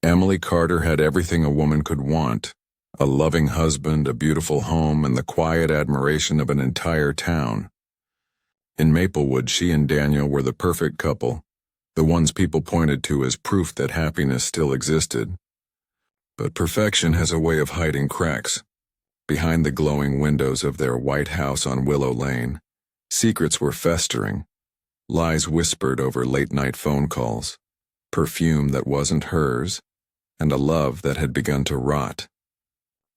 Emily Carter had everything a woman could want: a loving husband, a beautiful home, and the quiet admiration of an entire town. In Maplewood, she and Daniel were the perfect couple, the ones people pointed to as proof that happiness still existed. But perfection has a way of hiding cracks. Behind the glowing windows of their white house on Willow Lane, secrets were festering, lies whispered over late-night phone calls, perfume that wasn't hers, and a love that had begun to rot.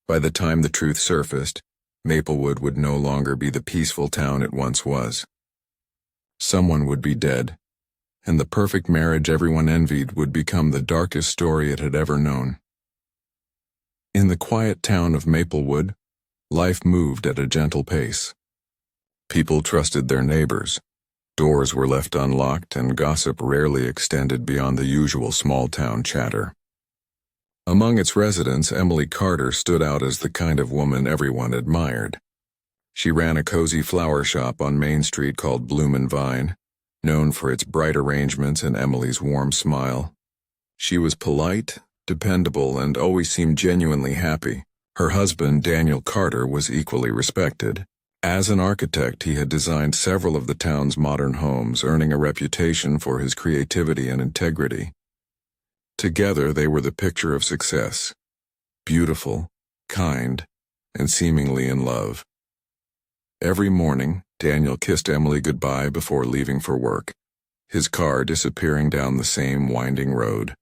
By the time the truth surfaced, Maplewood would no longer be the peaceful town it once was. Someone would be dead, and the perfect marriage everyone envied would become the darkest story it had ever known. In the quiet town of Maplewood, life moved at a gentle pace. People trusted their neighbors. Doors were left unlocked, and gossip rarely extended beyond the usual small-town chatter. Among its residents, Emily Carter stood out as the kind of woman everyone admired. She ran a cozy flower shop on Main Street called Bloom and Vine, known for its bright arrangements and Emily's warm smile. She was polite, dependable, and always seemed genuinely happy. Her husband, Daniel Carter, was equally respected. As an architect, he had designed several of the town's modern homes, earning a reputation for his creativity and integrity. Together, they were the picture of success: beautiful, kind, and seemingly in love. Every morning, Daniel kissed Emily goodbye before leaving for work, his car disappearing down the same winding road.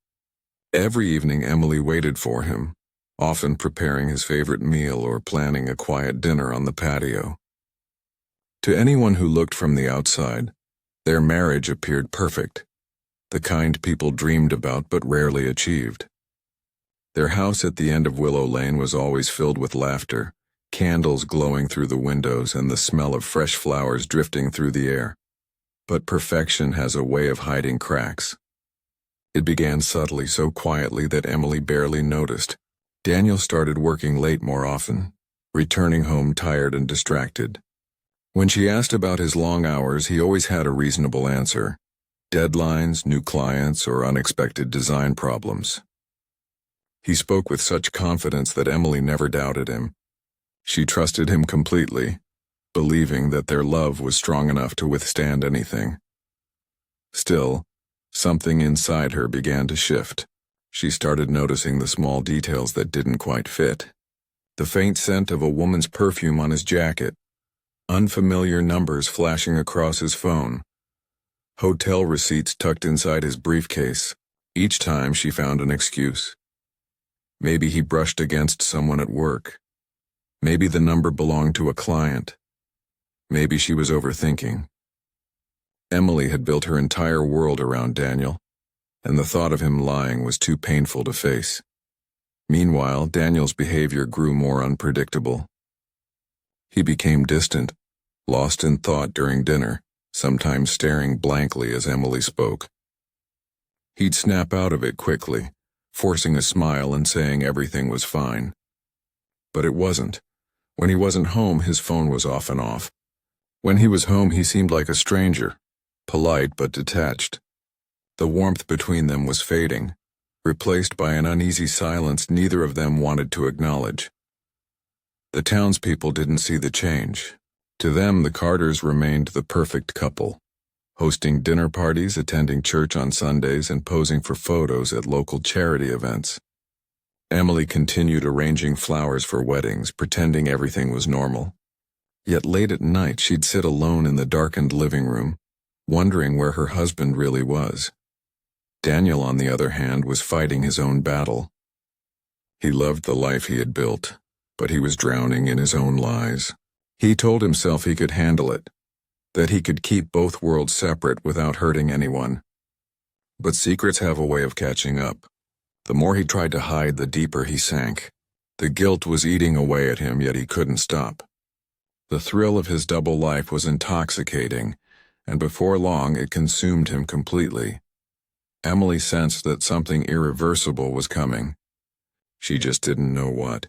Every evening, Emily waited for him, often preparing his favorite meal or planning a quiet dinner on the patio. To anyone who looked from the outside, their marriage appeared perfect, the kind people dreamed about but rarely achieved. Their house at the end of Willow Lane was always filled with laughter, candles glowing through the windows and the smell of fresh flowers drifting through the air. But perfection has a way of hiding cracks. It began subtly, so quietly that Emily barely noticed. Daniel started working late more often, returning home tired and distracted. When she asked about his long hours, he always had a reasonable answer: deadlines, new clients, or unexpected design problems. He spoke with such confidence that Emily never doubted him. She trusted him completely, believing that their love was strong enough to withstand anything. Still, something inside her began to shift. She started noticing the small details that didn't quite fit. The faint scent of a woman's perfume on his jacket, unfamiliar numbers flashing across his phone, hotel receipts tucked inside his briefcase. Each time she found an excuse. Maybe he brushed against someone at work. Maybe the number belonged to a client. Maybe she was overthinking. Emily had built her entire world around Daniel, and the thought of him lying was too painful to face. Meanwhile, Daniel's behavior grew more unpredictable. He became distant, lost in thought during dinner, sometimes staring blankly as Emily spoke. He'd snap out of it quickly, forcing a smile and saying everything was fine. But it wasn't. When he wasn't home, his phone was off and off. When he was home, he seemed like a stranger, polite but detached. The warmth between them was fading, replaced by an uneasy silence neither of them wanted to acknowledge. The townspeople didn't see the change. To them, the Carters remained the perfect couple, hosting dinner parties, attending church on Sundays, and posing for photos at local charity events. Emily continued arranging flowers for weddings, pretending everything was normal. Yet late at night, she'd sit alone in the darkened living room, wondering where her husband really was. Daniel, on the other hand, was fighting his own battle. He loved the life he had built, but he was drowning in his own lies. He told himself he could handle it, that he could keep both worlds separate without hurting anyone. But secrets have a way of catching up. The more he tried to hide, the deeper he sank. The guilt was eating away at him, yet he couldn't stop. The thrill of his double life was intoxicating, and before long it consumed him completely. Emily sensed that something irreversible was coming. She just didn't know what.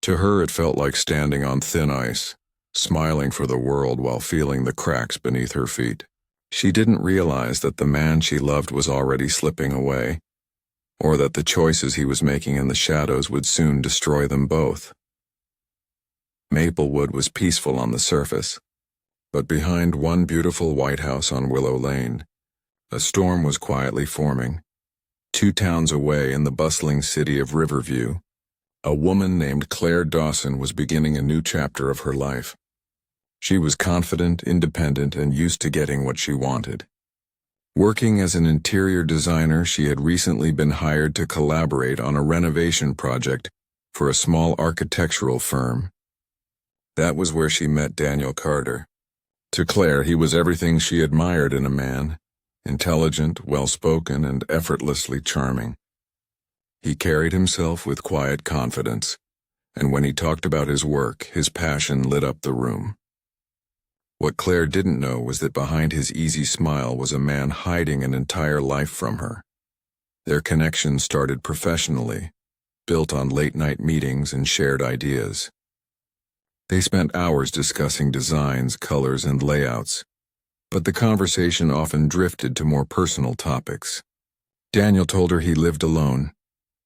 To her, it felt like standing on thin ice, smiling for the world while feeling the cracks beneath her feet. She didn't realize that the man she loved was already slipping away, or that the choices he was making in the shadows would soon destroy them both. Maplewood was peaceful on the surface, but behind one beautiful white house on Willow Lane, a storm was quietly forming. 2 towns away in the bustling city of Riverview, a woman named Claire Dawson was beginning a new chapter of her life. She was confident, independent, and used to getting what she wanted. Working as an interior designer, she had recently been hired to collaborate on a renovation project for a small architectural firm. That was where she met Daniel Carter. To Claire, he was everything she admired in a man: intelligent, well-spoken, and effortlessly charming. He carried himself with quiet confidence, and when he talked about his work, his passion lit up the room. What Claire didn't know was that behind his easy smile was a man hiding an entire life from her. Their connection started professionally, built on late-night meetings and shared ideas. They spent hours discussing designs, colors, and layouts, but the conversation often drifted to more personal topics. Daniel told her he lived alone,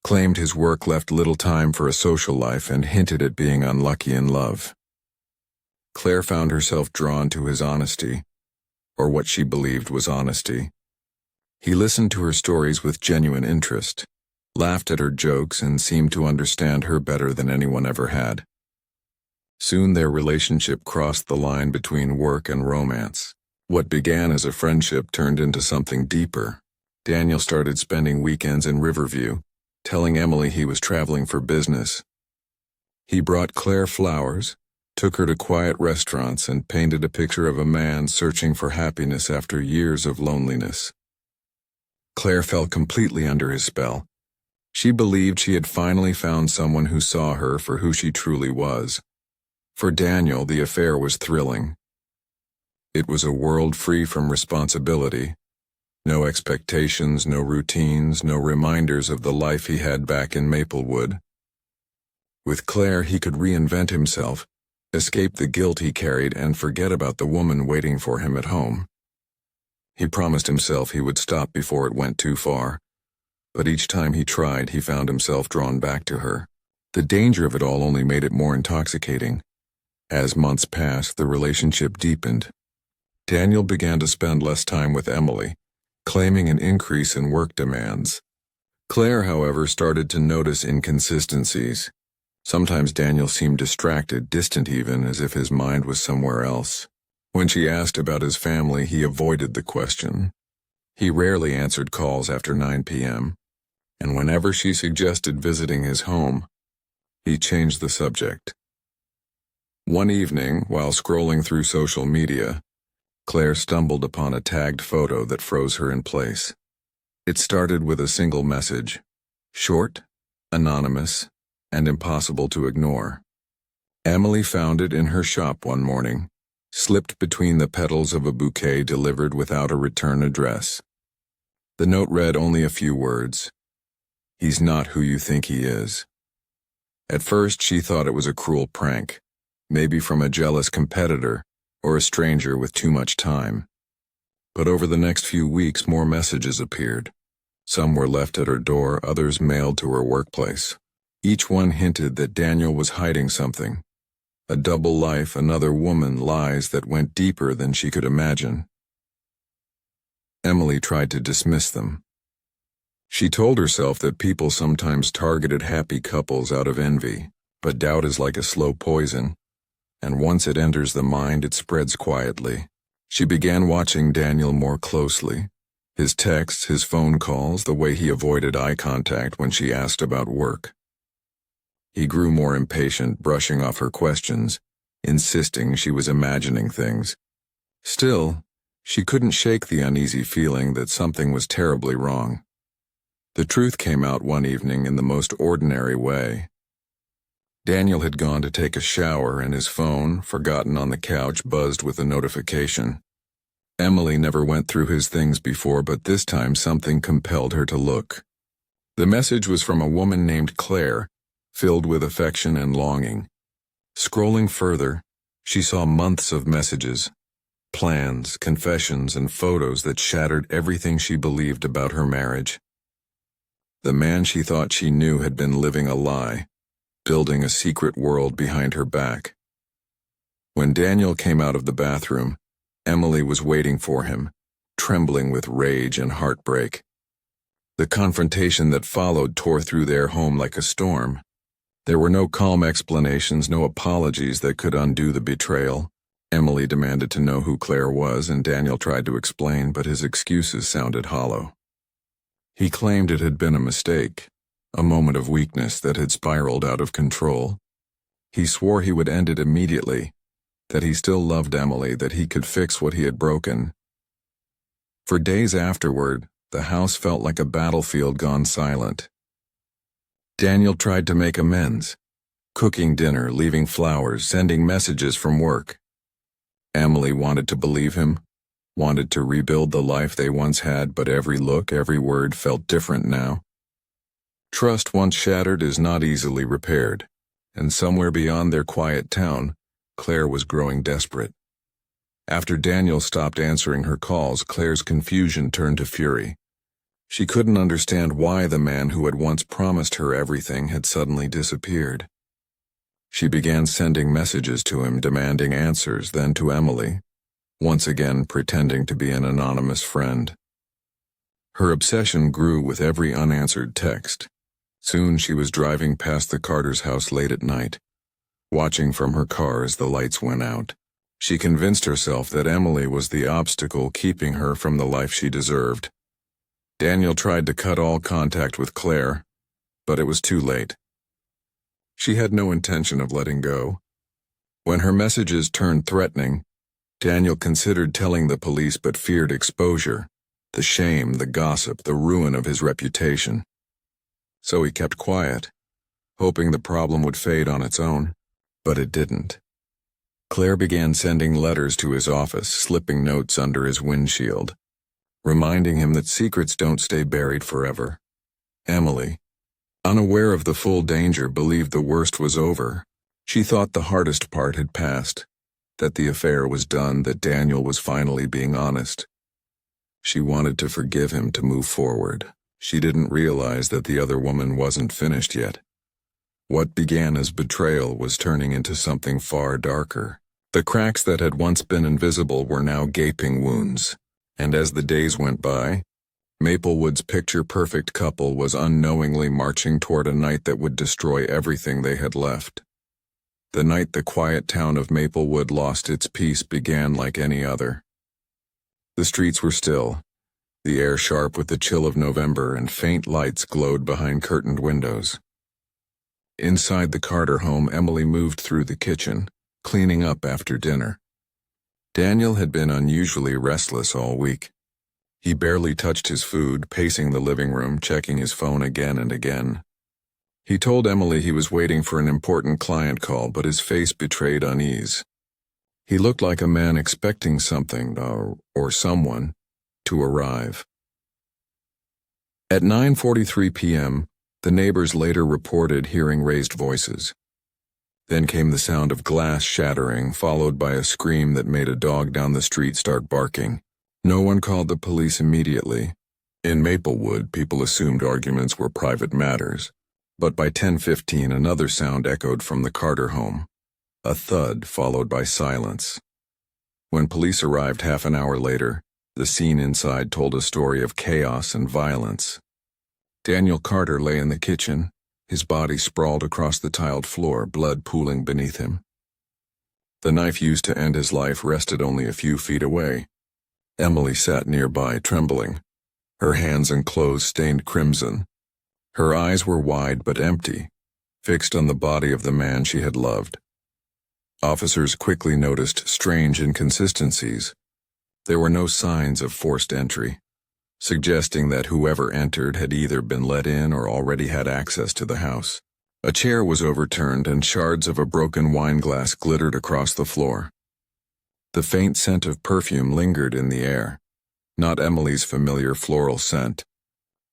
claimed his work left little time for a social life, and hinted at being unlucky in love. Claire found herself drawn to his honesty, or what she believed was honesty. He listened to her stories with genuine interest, laughed at her jokes, and seemed to understand her better than anyone ever had. Soon their relationship crossed the line between work and romance. What began as a friendship turned into something deeper. Daniel started spending weekends in Riverview, telling Emily he was traveling for business. He brought Claire flowers, took her to quiet restaurants, and painted a picture of a man searching for happiness after years of loneliness. Claire fell completely under his spell. She believed she had finally found someone who saw her for who she truly was. For Daniel, the affair was thrilling. It was a world free from responsibility. No expectations, no routines, no reminders of the life he had back in Maplewood. With Claire, he could reinvent himself, escape the guilt he carried, and forget about the woman waiting for him at home. He promised himself he would stop before it went too far, but each time he tried, he found himself drawn back to her. The danger of it all only made it more intoxicating. As months passed, the relationship deepened. Daniel began to spend less time with Emily, claiming an increase in work demands. Claire, however, started to notice inconsistencies. Sometimes Daniel seemed distracted, distant even, as if his mind was somewhere else. When she asked about his family, he avoided the question. He rarely answered calls after 9 p.m., and whenever she suggested visiting his home, he changed the subject. One evening, while scrolling through social media, Claire stumbled upon a tagged photo that froze her in place. It started with a single message: short, anonymous, and impossible to ignore. Emily found it in her shop one morning, slipped between the petals of a bouquet delivered without a return address. The note read only a few words: "He's not who you think he is." At first, she thought it was a cruel prank, maybe from a jealous competitor or a stranger with too much time. But over the next few weeks, more messages appeared. Some were left at her door, others mailed to her workplace. Each one hinted that Daniel was hiding something. A double life, another woman, lies that went deeper than she could imagine. Emily tried to dismiss them. She told herself that people sometimes targeted happy couples out of envy, but doubt is like a slow poison, and once it enters the mind, it spreads quietly. She began watching Daniel more closely. His texts, his phone calls, the way he avoided eye contact when she asked about work. He grew more impatient, brushing off her questions, insisting she was imagining things. Still, she couldn't shake the uneasy feeling that something was terribly wrong. The truth came out one evening in the most ordinary way. Daniel had gone to take a shower and his phone, forgotten on the couch, buzzed with a notification. Emily never went through his things before, but this time something compelled her to look. The message was from a woman named Claire, filled with affection and longing. Scrolling further, she saw months of messages, plans, confessions, and photos that shattered everything she believed about her marriage. The man she thought she knew had been living a lie, building a secret world behind her back. When Daniel came out of the bathroom, Emily was waiting for him, trembling with rage and heartbreak. The confrontation that followed tore through their home like a storm. There were no calm explanations, no apologies that could undo the betrayal. Emily demanded to know who Claire was, and Daniel tried to explain, but his excuses sounded hollow. He claimed it had been a mistake, a moment of weakness that had spiraled out of control. He swore he would end it immediately, that he still loved Emily, that he could fix what he had broken. For days afterward, the house felt like a battlefield gone silent. Daniel tried to make amends, cooking dinner, leaving flowers, sending messages from work. Emily wanted to believe him, wanted to rebuild the life they once had, but every look, every word felt different now. Trust once shattered is not easily repaired, and somewhere beyond their quiet town, Claire was growing desperate. After Daniel stopped answering her calls, Claire's confusion turned to fury. She couldn't understand why the man who had once promised her everything had suddenly disappeared. She began sending messages to him, demanding answers, then to Emily, once again pretending to be an anonymous friend. Her obsession grew with every unanswered text. Soon she was driving past the Carter's house late at night, watching from her car as the lights went out. She convinced herself that Emily was the obstacle keeping her from the life she deserved. Daniel tried to cut all contact with Claire, but it was too late. She had no intention of letting go. When her messages turned threatening, Daniel considered telling the police but feared exposure, the shame, the gossip, the ruin of his reputation. So he kept quiet, hoping the problem would fade on its own, but it didn't. Claire began sending letters to his office, slipping notes under his windshield, reminding him that secrets don't stay buried forever. Emily, unaware of the full danger, believed the worst was over. She thought the hardest part had passed, that the affair was done, that Daniel was finally being honest. She wanted to forgive him, to move forward. She didn't realize that the other woman wasn't finished yet. What began as betrayal was turning into something far darker. The cracks that had once been invisible were now gaping wounds. And as the days went by, Maplewood's picture-perfect couple was unknowingly marching toward a night that would destroy everything they had left. The night the quiet town of Maplewood lost its peace began like any other. The streets were still, the air sharp with the chill of November, and faint lights glowed behind curtained windows. Inside the Carter home, Emily moved through the kitchen, cleaning up after dinner. Daniel had been unusually restless all week. He barely touched his food, pacing the living room, checking his phone again and again. He told Emily he was waiting for an important client call, but his face betrayed unease. He looked like a man expecting something, or someone, to arrive. At 9:43 p.m., the neighbors later reported hearing raised voices. Then came the sound of glass shattering, followed by a scream that made a dog down the street start barking. No one called the police immediately. In Maplewood, people assumed arguments were private matters. But by 10:15, another sound echoed from the Carter home. A thud followed by silence. When police arrived half an hour later, the scene inside told a story of chaos and violence. Daniel Carter lay in the kitchen, his body sprawled across the tiled floor, blood pooling beneath him. The knife used to end his life rested only a few feet away. Emily sat nearby, trembling, her hands and clothes stained crimson. Her eyes were wide but empty, fixed on the body of the man she had loved. Officers quickly noticed strange inconsistencies. There were no signs of forced entry, suggesting that whoever entered had either been let in or already had access to the house. A chair was overturned and shards of a broken wine glass glittered across the floor. The faint scent of perfume lingered in the air, not Emily's familiar floral scent,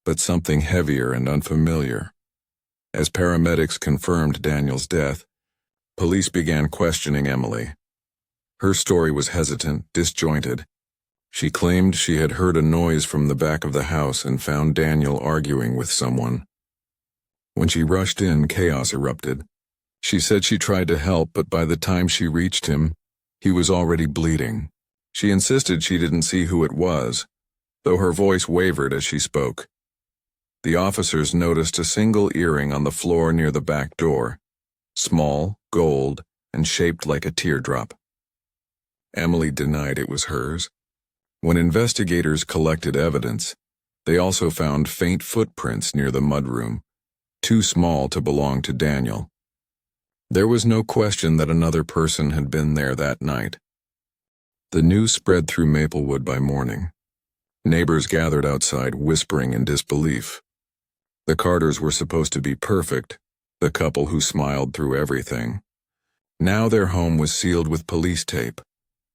but something heavier and unfamiliar. As paramedics confirmed Daniel's death, police began questioning Emily. Her story was hesitant, disjointed. She claimed she had heard a noise from the back of the house and found Daniel arguing with someone. When she rushed in, chaos erupted. She said she tried to help, but by the time she reached him, he was already bleeding. She insisted she didn't see who it was, though her voice wavered as she spoke. The officers noticed a single earring on the floor near the back door, small, gold, and shaped like a teardrop. Emily denied it was hers. When investigators collected evidence, they also found faint footprints near the mudroom, too small to belong to Daniel. There was no question that another person had been there that night. The news spread through Maplewood by morning. Neighbors gathered outside, whispering in disbelief. The Carters were supposed to be perfect, the couple who smiled through everything. Now their home was sealed with police tape,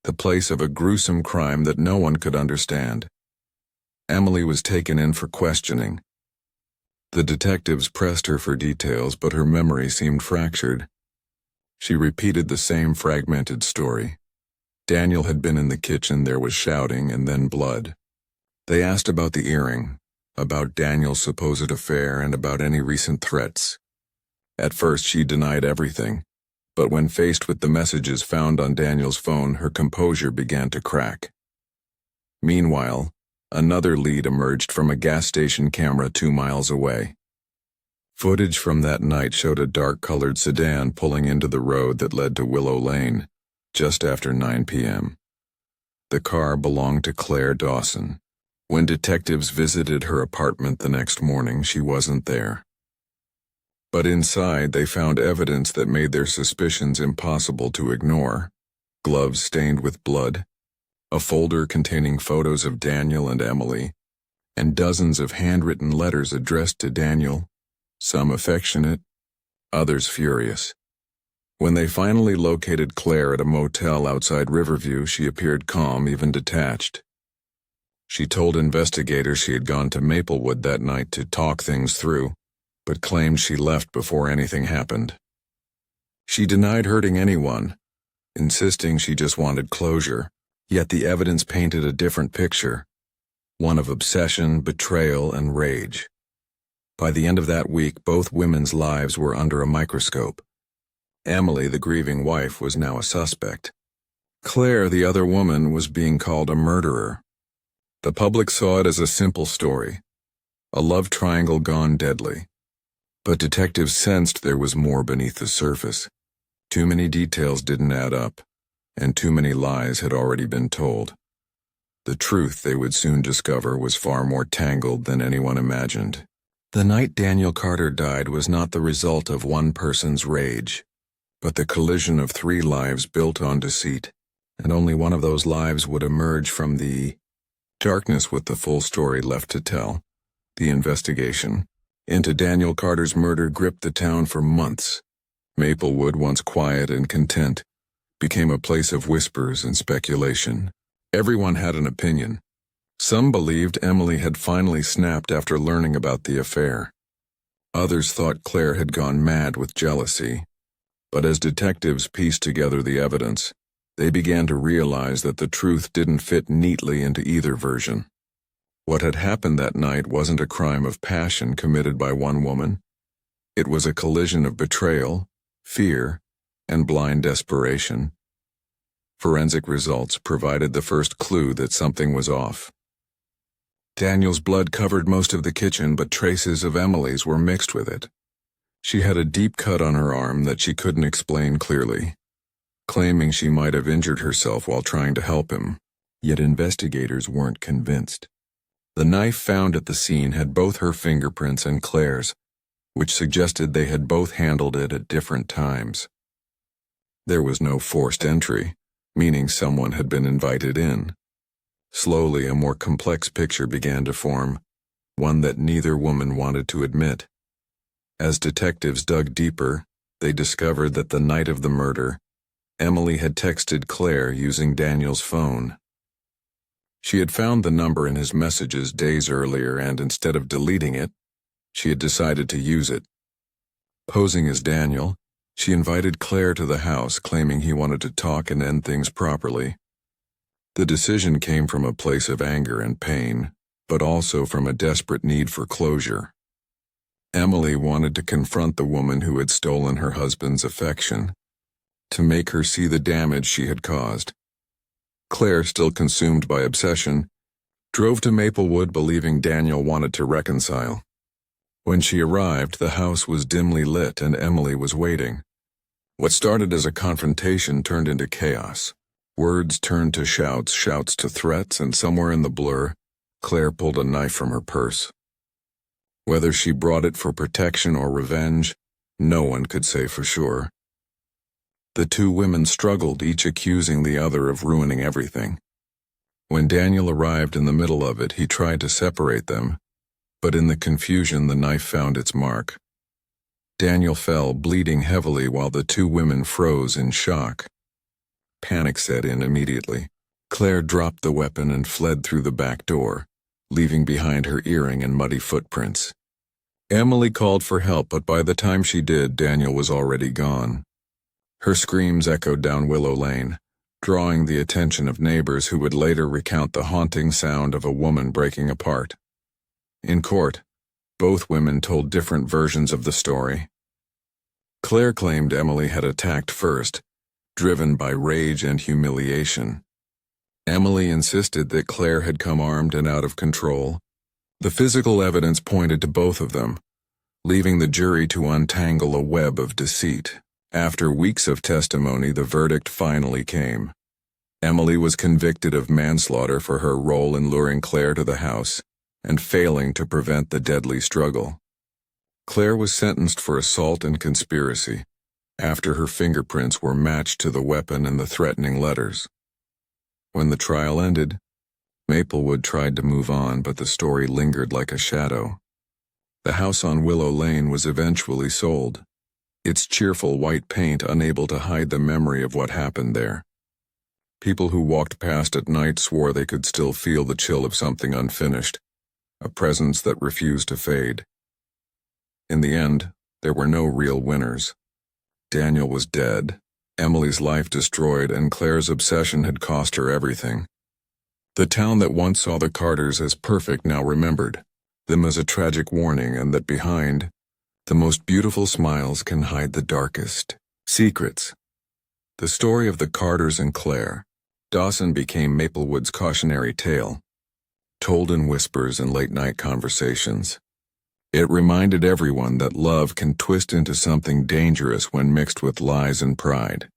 the place of a gruesome crime that no one could understand. Emily was taken in for questioning. The detectives pressed her for details, but her memory seemed fractured. She repeated the same fragmented story. Daniel had been in the kitchen, there was shouting, and then blood. They asked about the earring, about Daniel's supposed affair, and about any recent threats. At first she denied everything, but when faced with the messages found on Daniel's phone, her composure began to crack. Meanwhile, another lead emerged from a gas station camera 2 miles away. Footage from that night showed a dark-colored sedan pulling into the road that led to Willow Lane, just after 9 p.m. The car belonged to Claire Dawson. When detectives visited her apartment the next morning, she wasn't there. But inside, they found evidence that made their suspicions impossible to ignore. Gloves stained with blood, a folder containing photos of Daniel and Emily, and dozens of handwritten letters addressed to Daniel, some affectionate, others furious. When they finally located Claire at a motel outside Riverview, she appeared calm, even detached. She told investigators she had gone to Maplewood that night to talk things through, but claimed she left before anything happened. She denied hurting anyone, insisting she just wanted closure, yet the evidence painted a different picture, one of obsession, betrayal, and rage. By the end of that week, both women's lives were under a microscope. Emily, the grieving wife, was now a suspect. Claire, the other woman, was being called a murderer. The public saw it as a simple story, a love triangle gone deadly. But detectives sensed there was more beneath the surface. Too many details didn't add up, and too many lies had already been told. The truth, they would soon discover, was far more tangled than anyone imagined. The night Daniel Carter died was not the result of one person's rage, but the collision of 3 lives built on deceit, and only one of those lives would emerge from the darkness with the full story left to tell. The investigation into Daniel Carter's murder gripped the town for months. Maplewood, once quiet and content, became a place of whispers and speculation. Everyone had an opinion. Some believed Emily had finally snapped after learning about the affair. Others thought Claire had gone mad with jealousy. But as detectives pieced together the evidence, they began to realize that the truth didn't fit neatly into either version. What had happened that night wasn't a crime of passion committed by one woman. It was a collision of betrayal, fear, and blind desperation. Forensic results provided the first clue that something was off. Daniel's blood covered most of the kitchen, but traces of Emily's were mixed with it. She had a deep cut on her arm that she couldn't explain clearly, claiming she might have injured herself while trying to help him, yet investigators weren't convinced. The knife found at the scene had both her fingerprints and Claire's, which suggested they had both handled it at different times. There was no forced entry, meaning someone had been invited in. Slowly, a more complex picture began to form, one that neither woman wanted to admit. As detectives dug deeper, they discovered that the night of the murder, Emily had texted Claire using Daniel's phone. She had found the number in his messages days earlier, and instead of deleting it, she had decided to use it. Posing as Daniel, she invited Claire to the house, claiming he wanted to talk and end things properly. The decision came from a place of anger and pain, but also from a desperate need for closure. Emily wanted to confront the woman who had stolen her husband's affection, to make her see the damage she had caused. Claire, still consumed by obsession, drove to Maplewood believing Daniel wanted to reconcile. When she arrived, the house was dimly lit and Emily was waiting. What started as a confrontation turned into chaos. Words turned to shouts, shouts to threats, and somewhere in the blur, Claire pulled a knife from her purse. Whether she brought it for protection or revenge, no one could say for sure. The two women struggled, each accusing the other of ruining everything. When Daniel arrived in the middle of it, he tried to separate them, but in the confusion the knife found its mark. Daniel fell, bleeding heavily, while the two women froze in shock. Panic set in immediately. Claire dropped the weapon and fled through the back door, leaving behind her earring and muddy footprints. Emily called for help, but by the time she did, Daniel was already gone. Her screams echoed down Willow Lane, drawing the attention of neighbors who would later recount the haunting sound of a woman breaking apart. In court, both women told different versions of the story. Claire claimed Emily had attacked first, driven by rage and humiliation. Emily insisted that Claire had come armed and out of control. The physical evidence pointed to both of them, leaving the jury to untangle a web of deceit. After weeks of testimony, the verdict finally came. Emily was convicted of manslaughter for her role in luring Claire to the house and failing to prevent the deadly struggle. Claire was sentenced for assault and conspiracy, after her fingerprints were matched to the weapon and the threatening letters. When the trial ended, Maplewood tried to move on, but the story lingered like a shadow. The house on Willow Lane was eventually sold, its cheerful white paint unable to hide the memory of what happened there. People who walked past at night swore they could still feel the chill of something unfinished, a presence that refused to fade. In the end, there were no real winners. Daniel was dead, Emily's life destroyed, and Claire's obsession had cost her everything. The town that once saw the Carters as perfect now remembered them as a tragic warning, and that behind the most beautiful smiles can hide the darkest secrets. The story of the Carters and Claire Dawson became Maplewood's cautionary tale, told in whispers and late-night conversations. It reminded everyone that love can twist into something dangerous when mixed with lies and pride.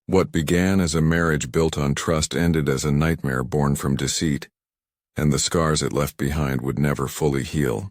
What began as a marriage built on trust ended as a nightmare born from deceit, and the scars it left behind would never fully heal.